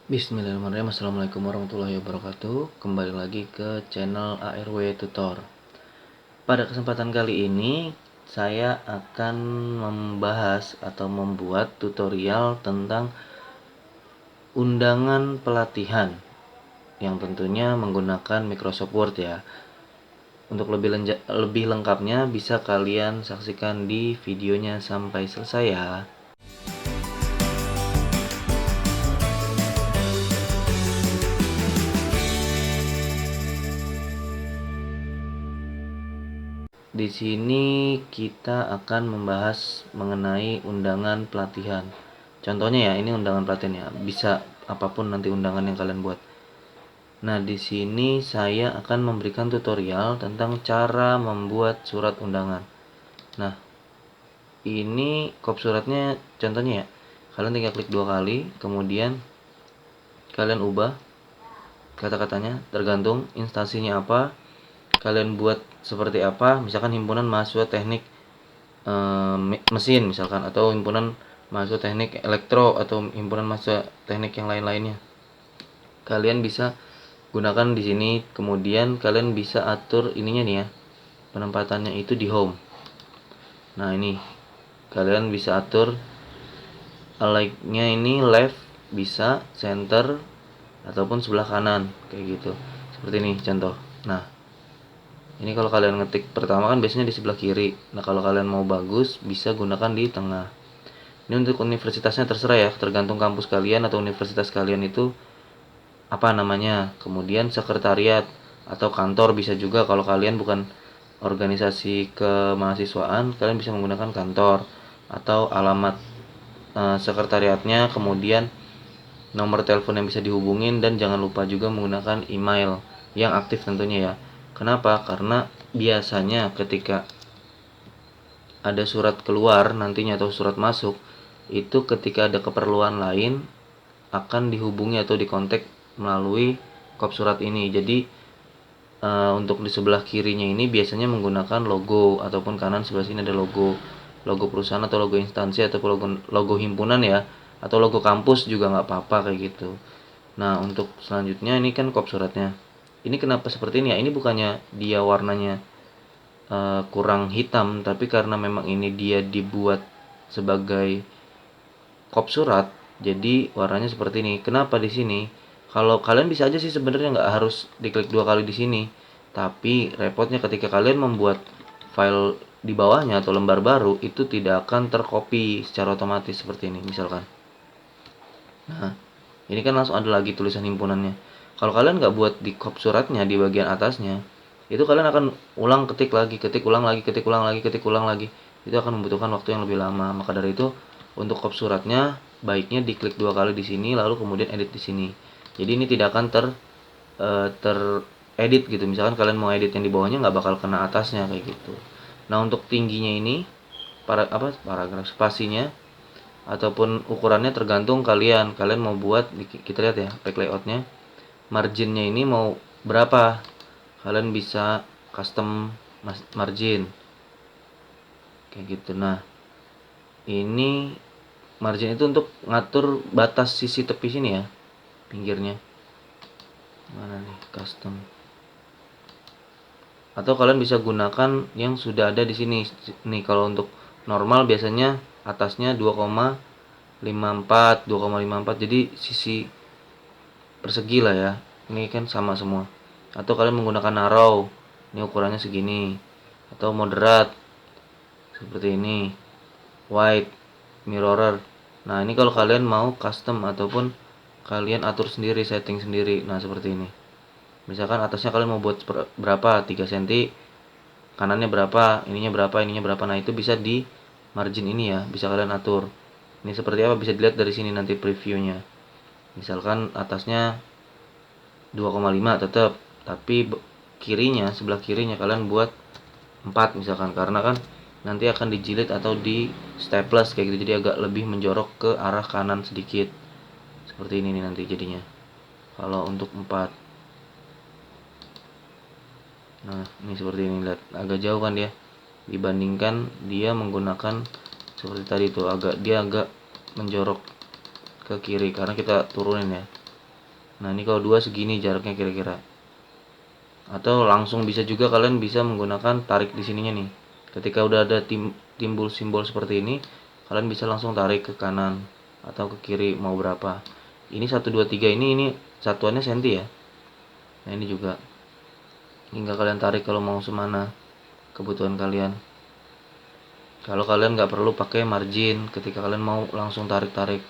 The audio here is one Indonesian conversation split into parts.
Bismillahirrahmanirrahim. Assalamualaikum warahmatullahi wabarakatuh. Kembali lagi ke channel ARW Tutor. Pada kesempatan kali ini saya akan membahas atau membuat tutorial tentang undangan pelatihan yang tentunya menggunakan Microsoft Word ya. Untuk lebih lengkapnya bisa kalian saksikan di videonya sampai selesai ya. Di sini kita akan membahas mengenai undangan pelatihan. Contohnya ya, ini undangan pelatihan ya. Bisa apapun nanti undangan yang kalian buat. Nah, di sini saya akan memberikan tutorial tentang cara membuat surat undangan. Nah, ini kop suratnya contohnya ya. Kalian tinggal klik 2 kali, kemudian kalian ubah kata-katanya tergantung instansinya apa. Kalian buat seperti apa, misalkan himpunan mahasiswa teknik mesin misalkan, atau himpunan mahasiswa teknik elektro, atau himpunan mahasiswa teknik yang lain-lainnya. Kalian bisa gunakan di sini, kemudian kalian bisa atur ininya nih ya, penempatannya itu di home. Nah, ini kalian bisa atur align-nya, ini left bisa, center, ataupun sebelah kanan kayak gitu. Seperti ini contoh. Nah, ini kalau kalian ngetik pertama kan biasanya di sebelah kiri. Nah, kalau kalian mau bagus bisa gunakan di tengah. Ini untuk universitasnya terserah ya, tergantung kampus kalian atau universitas kalian itu apa namanya. Kemudian sekretariat atau kantor bisa juga, kalau kalian bukan organisasi kemahasiswaan, kalian bisa menggunakan kantor atau alamat sekretariatnya, kemudian nomor telepon yang bisa dihubungin, dan jangan lupa juga menggunakan email yang aktif tentunya ya. Kenapa? Karena biasanya ketika ada surat keluar nantinya atau surat masuk, itu ketika ada keperluan lain akan dihubungi atau dikontak melalui kop surat ini. Jadi untuk di sebelah kirinya ini biasanya menggunakan logo, ataupun kanan sebelah sini ada logo perusahaan atau logo instansi atau logo himpunan ya, atau logo kampus juga nggak apa-apa kayak gitu. Nah, untuk selanjutnya ini kan kop suratnya. Ini kenapa seperti ini ya? Ini bukannya dia warnanya kurang hitam, tapi karena memang ini dia dibuat sebagai kop surat, jadi warnanya seperti ini. Kenapa di sini? Kalau kalian bisa aja sih sebenarnya nggak harus diklik 2 kali di sini, tapi repotnya ketika kalian membuat file di bawahnya atau lembar baru itu tidak akan tercopy secara otomatis seperti ini misalkan. Nah, ini kan langsung ada lagi tulisan himpunannya. Kalau kalian nggak buat di kop suratnya di bagian atasnya, itu kalian akan ulang ketik lagi, ketik ulang lagi, ketik ulang lagi, ketik ulang lagi. Itu akan membutuhkan waktu yang lebih lama. Maka dari itu, untuk kop suratnya baiknya diklik 2 kali di sini, lalu kemudian edit di sini. Jadi ini tidak akan teredit gitu. Misalkan kalian mau edit yang di bawahnya, nggak bakal kena atasnya kayak gitu. Nah, untuk tingginya ini paragraf spasinya ataupun ukurannya tergantung kalian mau buat. Kita lihat ya back layoutnya, marginnya ini mau berapa, kalian bisa custom margin kayak gitu. Nah, ini margin itu untuk ngatur batas sisi tepi sini ya, pinggirnya mana nih, custom, atau kalian bisa gunakan yang sudah ada di sini nih. Kalau untuk normal biasanya atasnya 2,54, jadi sisi persegi lah ya. Ini kan sama semua. Atau kalian menggunakan narrow, ini ukurannya segini. Atau moderate seperti ini, wide, mirrorer. Nah, ini kalau kalian mau custom ataupun kalian atur sendiri, setting sendiri. Nah, seperti ini. Misalkan atasnya kalian mau buat berapa, 3 cm, kanannya berapa, ininya berapa. Nah, itu bisa di margin ini ya, bisa kalian atur. Ini seperti apa bisa dilihat dari sini nanti previewnya. Misalkan atasnya 2,5 tetap, tapi sebelah kirinya kalian buat 4 misalkan, karena kan nanti akan dijilid atau di staples kayak gitu, jadi agak lebih menjorok ke arah kanan sedikit. Seperti ini nih nanti jadinya kalau untuk 4. Nah, ini seperti ini, lihat agak jauh kan dia, dibandingkan dia menggunakan seperti tadi tuh, agak menjorok ke kiri karena kita turunin ya. Nah ini kalau 2 segini jaraknya kira-kira. Atau langsung bisa juga kalian bisa menggunakan tarik di sininya nih. Ketika udah ada timbul simbol seperti ini, kalian bisa langsung tarik ke kanan atau ke kiri mau berapa. Ini 1 2 3 ini satuannya senti ya. Nah ini juga hingga kalian tarik kalau mau semana kebutuhan kalian. Kalau kalian nggak perlu pakai margin ketika kalian mau langsung tarik-tarik,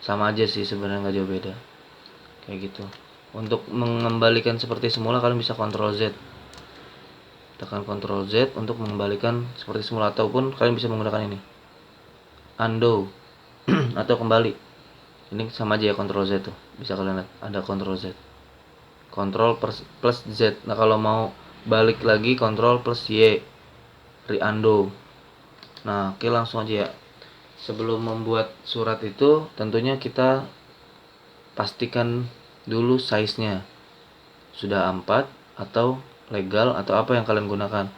sama aja sih sebenarnya, nggak jauh beda kayak gitu. Untuk mengembalikan seperti semula kalian bisa Ctrl Z, tekan Ctrl Z untuk mengembalikan seperti semula, ataupun kalian bisa menggunakan ini undo atau kembali. Ini sama aja ya, Ctrl Z tuh bisa kalian lihat ada Ctrl Z, Ctrl plus Z. Nah kalau mau balik lagi Ctrl plus Y, re-undo. Nah oke, langsung aja ya. Sebelum membuat surat itu tentunya kita pastikan dulu size-nya sudah A4 atau legal atau apa yang kalian gunakan.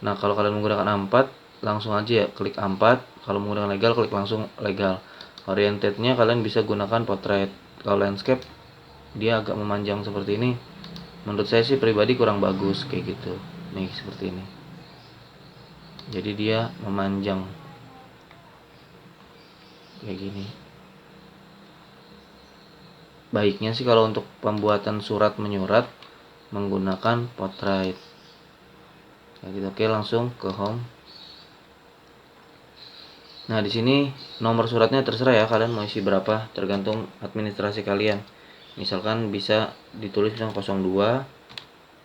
Nah kalau kalian menggunakan A4 langsung aja ya klik A4, kalau menggunakan legal klik langsung legal. Orientednya kalian bisa gunakan portrait. Kalau landscape dia agak memanjang seperti ini, menurut saya sih pribadi kurang bagus kayak gitu. Nih seperti ini, jadi dia memanjang kayak gini. Baiknya sih kalau untuk pembuatan surat menyurat menggunakan portrait kayak gitu. Oke, langsung ke home. Nah di sini nomor suratnya terserah ya, kalian mau isi berapa tergantung administrasi kalian. Misalkan bisa ditulis yang 02,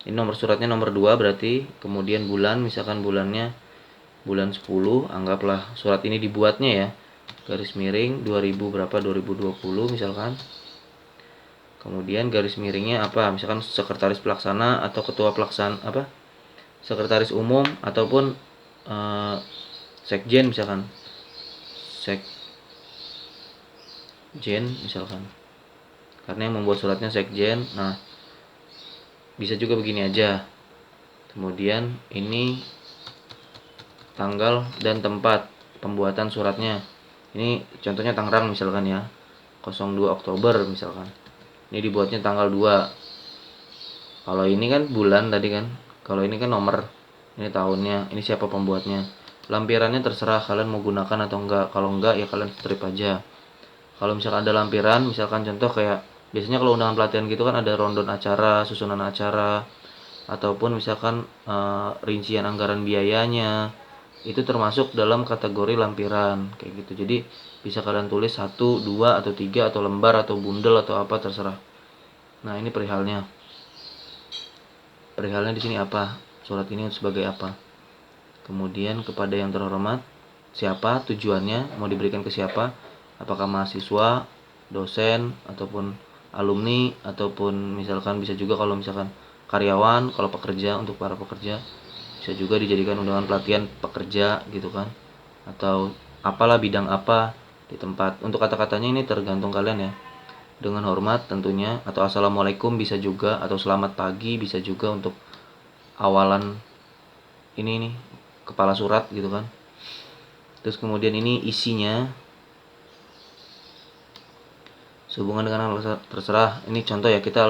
ini nomor suratnya nomor 2 berarti. Kemudian bulan, misalkan bulannya bulan 10, anggaplah surat ini dibuatnya ya, garis miring 2000 berapa 2020 misalkan. Kemudian garis miringnya apa, misalkan sekretaris pelaksana atau ketua pelaksana apa, sekretaris umum ataupun sekjen misalkan, sekjen misalkan, karena yang membuat suratnya sekjen. Nah bisa juga begini aja. Kemudian ini tanggal dan tempat pembuatan suratnya, ini contohnya Tangerang misalkan ya, 02 Oktober misalkan. Ini dibuatnya tanggal 2. Kalau ini kan bulan tadi kan, kalau ini kan nomor, ini tahunnya, ini siapa pembuatnya. Lampirannya terserah kalian mau gunakan atau enggak. Kalau enggak ya kalian strip aja. Kalau misalkan ada lampiran, misalkan contoh kayak biasanya kalau undangan pelatihan gitu kan ada rundown acara, susunan acara, ataupun misalkan rincian anggaran biayanya, itu termasuk dalam kategori lampiran kayak gitu. Jadi bisa kalian tulis 1, 2 atau 3 atau lembar atau bundel atau apa terserah. Nah ini perihalnya di sini apa, surat ini sebagai apa. Kemudian kepada yang terhormat, siapa, tujuannya mau diberikan ke siapa, apakah mahasiswa, dosen, ataupun alumni, ataupun misalkan bisa juga kalau misalkan karyawan, kalau pekerja, untuk para pekerja bisa juga dijadikan undangan pelatihan pekerja gitu kan, atau apalah bidang apa di tempat. Untuk kata-katanya ini tergantung kalian ya, dengan hormat tentunya, atau assalamualaikum bisa juga, atau selamat pagi bisa juga untuk awalan ini nih kepala surat gitu kan. Terus kemudian ini isinya sehubungan dengan hal terserah. Ini contoh ya, kita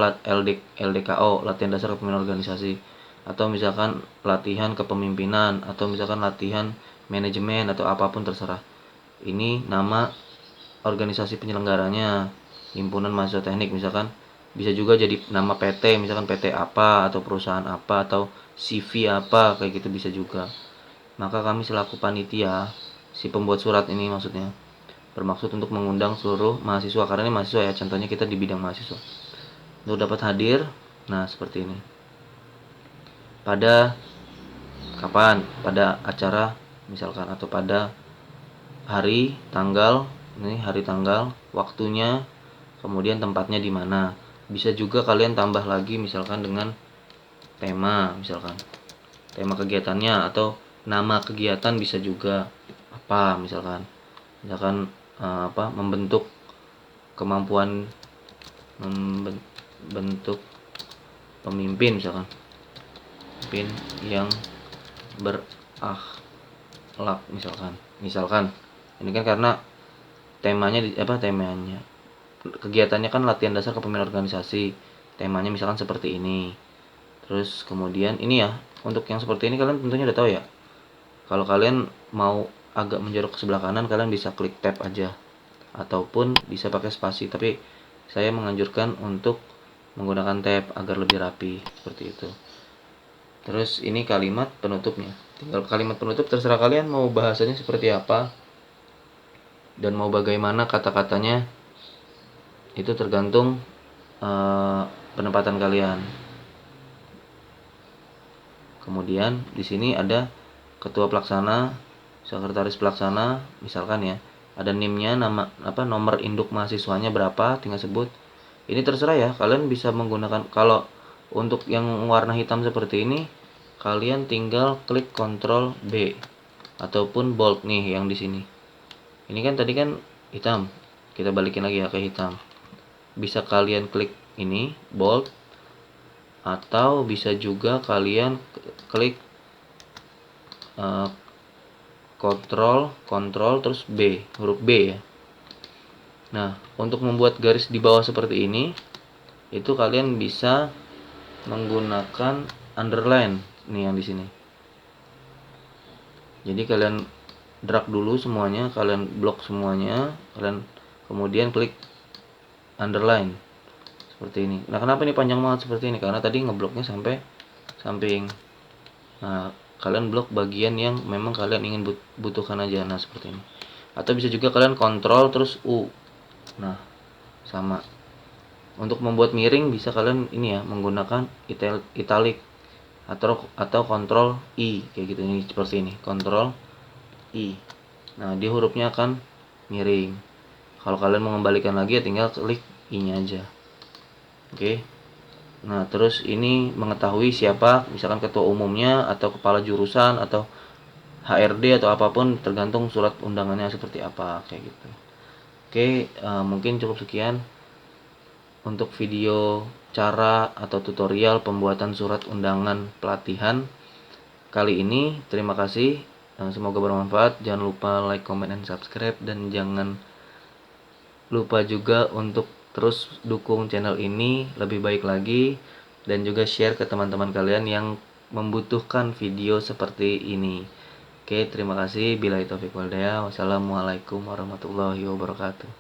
LDKO, latihan dasar kepemimpinan organisasi, atau misalkan latihan kepemimpinan, atau misalkan latihan manajemen atau apapun terserah. Ini nama organisasi penyelenggaranya, himpunan mahasiswa teknik misalkan. Bisa juga jadi nama PT, misalkan PT apa atau perusahaan apa atau CV apa kayak gitu bisa juga. Maka kami selaku panitia, si pembuat surat ini maksudnya, bermaksud untuk mengundang seluruh mahasiswa, karena ini mahasiswa ya, contohnya kita di bidang mahasiswa, untuk dapat hadir. Nah seperti ini. Pada kapan? Pada acara misalkan, atau pada hari, tanggal, ini hari tanggal, waktunya, kemudian tempatnya di mana. Bisa juga kalian tambah lagi misalkan dengan tema, misalkan tema kegiatannya atau nama kegiatan bisa juga apa, misalkan apa, membentuk kemampuan membentuk pemimpin misalkan, pemimpin yang berakhlak misalkan ini kan karena temanya kegiatannya kan latihan dasar kepemimpinan organisasi, temanya misalkan seperti ini. Terus kemudian ini ya, untuk yang seperti ini kalian tentunya udah tahu ya. Kalau kalian mau agak menjorok ke sebelah kanan, kalian bisa klik tab aja ataupun bisa pakai spasi, tapi saya menganjurkan untuk menggunakan tab agar lebih rapi seperti itu. Terus ini kalimat penutupnya, tinggal kalimat penutup terserah kalian mau bahasanya seperti apa dan mau bagaimana kata-katanya, itu tergantung penempatan kalian. Kemudian di sini ada ketua pelaksana, sekretaris pelaksana, misalkan ya, ada NIM-nya, nomor induk mahasiswanya berapa, tinggal sebut. Ini terserah ya, kalian bisa menggunakan, kalau untuk yang warna hitam seperti ini, kalian tinggal klik Ctrl B ataupun bold nih yang di sini. Ini kan tadi kan hitam, kita balikin lagi ya ke hitam. Bisa kalian klik ini bold, atau bisa juga kalian klik Ctrl terus B, huruf B ya. Nah, untuk membuat garis di bawah seperti ini, itu kalian bisa menggunakan underline nih yang di sini. Jadi kalian drag dulu semuanya, kalian blok semuanya, kalian kemudian klik underline seperti ini. Nah, kenapa ini panjang banget seperti ini? Karena tadi ngebloknya sampai samping. Nah, kalian blok bagian yang memang kalian ingin butuhkan aja. Nah, seperti ini. Atau bisa juga kalian kontrol terus U. Nah, sama. Untuk membuat miring bisa kalian ini ya, menggunakan italic atau kontrol I kayak gitu. Ini seperti ini, kontrol I. Nah, dia hurufnya akan miring. Kalau kalian mau mengembalikan lagi ya tinggal klik I-nya aja. Oke. Nah, terus ini mengetahui siapa misalkan ketua umumnya atau kepala jurusan atau HRD atau apapun, tergantung surat undangannya seperti apa kayak gitu. Oke, mungkin cukup sekian untuk video cara atau tutorial pembuatan surat undangan pelatihan kali ini. Terima kasih, semoga bermanfaat. Jangan lupa like, comment, dan subscribe, dan jangan lupa juga untuk terus dukung channel ini lebih baik lagi, dan juga share ke teman-teman kalian yang membutuhkan video seperti ini. Oke, terima kasih. Billahi taufiq wal hidayah. Wassalamualaikum warahmatullahi wabarakatuh.